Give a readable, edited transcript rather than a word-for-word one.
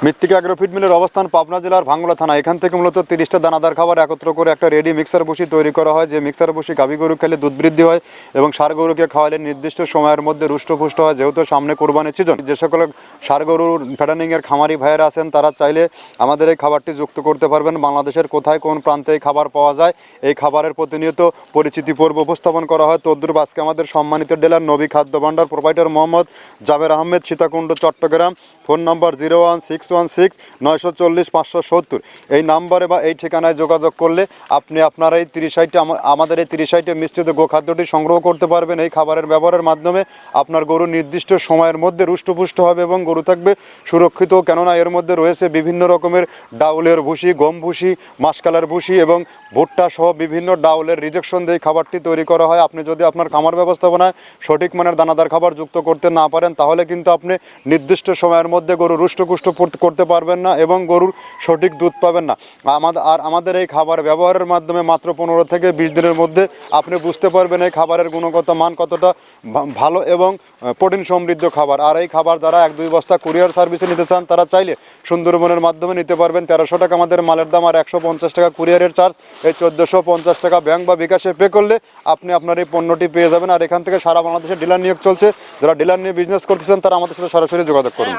মৃত্তিকা অ্যাগ্রোফিড মিলের অবস্থান পাবনা জেলার ভাঙ্গুড়া থানা। এখান থেকে মূলত 30টা দানাদার খাবার একত্র করে একটা রেডি মিক্সার ভুসি তৈরি করা হয়, যে মিক্সার ভুসি গাভী গরু খেলে দুধ বৃদ্ধি হয় এবং ষাঁড় গরুকে খাওয়ালে নির্দিষ্ট সময়ের মধ্যে রুষ্টপুষ্ট হয়। যেহেতু সামনে কোরবানির সিজন, যে সকল ষাঁড় গরুর ফ্যাটানিংয়ের খামারি ভাইয়েরা আছেন তারা চাইলে আমাদের এই খাবারটি যুক্ত করতে পারবেন। বাংলাদেশের কোথায় কোন প্রান্তে এই খাবার পাওয়া যায়, এই খাবারের প্রতিনিয়ত পরিচিতি পর্ব উপস্থাপন করা হয়। তদ্রুপ আজকে আমাদের সম্মানিত dealer Nabi Khadya Bhandar proprietor Mohammad Jaber Ahmed, Sitakunda, Chittagong. Phone number 01616 এই নাম্বারে বা এই ঠিকানায় যোগাযোগ করলে আপনি আপনার এই 30 আমাদের এই 30 মিশ্রিত গোখাদ্যটি সংগ্রহ করতে পারবেন। এই খাবারের ব্যবহারের মাধ্যমে আপনার গরু নির্দিষ্ট সময়ের মধ্যে রুষ্টপুষ্ট হবে এবং গরু থাকবে সুরক্ষিত, কেননা এর মধ্যে রয়েছে বিভিন্ন রকমের ডাউলের ভুসি, গম ভুসি, মাসকালার ভুসি এবং ভুট্টা সহ বিভিন্ন ডাউলের রিজেকশন দিয়ে খাবারটি তৈরি করা হয়। আপনি যদি আপনার খামার ব্যবস্থাপনায় সঠিক মানের দানাদার খাবার যুক্ত করতে না পারেন, তাহলে কিন্তু আপনি নির্দিষ্ট সময়ের মধ্যে গরু রুষ্টপুষ্ট করতে পারবেন না এবং গরুর সঠিক দুধ পাবেন না। আমাদের এই খাবার ব্যবহারের মাধ্যমে মাত্র 15 থেকে 20 দিনের মধ্যে আপনি বুঝতে পারবেন এই খাবারের গুণগত মান কতটা ভালো এবং প্রোটিন সমৃদ্ধ খাবার। আর এই খাবার যারা 1-2 বস্তা কুরিয়ার সার্ভিসে নিতে চান, তারা চাইলে সুন্দরবনের মাধ্যমে নিতে পারবেন। 1300 টাকা আমাদের মালের দাম, আর 150 টাকা কুরিয়ারের চার্জ। এই 1450 টাকা ব্যাংক বা বিকাশে পে করলে আপনি আপনার এই পণ্যটি পেয়ে যাবেন। আর এখান থেকে সারা বাংলাদেশে ডিলার নিয়োগ চলছে। যারা ডিলার নিয়ে বিজনেস করতেছেন তারা আমাদের সাথে সরাসরি যোগাযোগ করুন।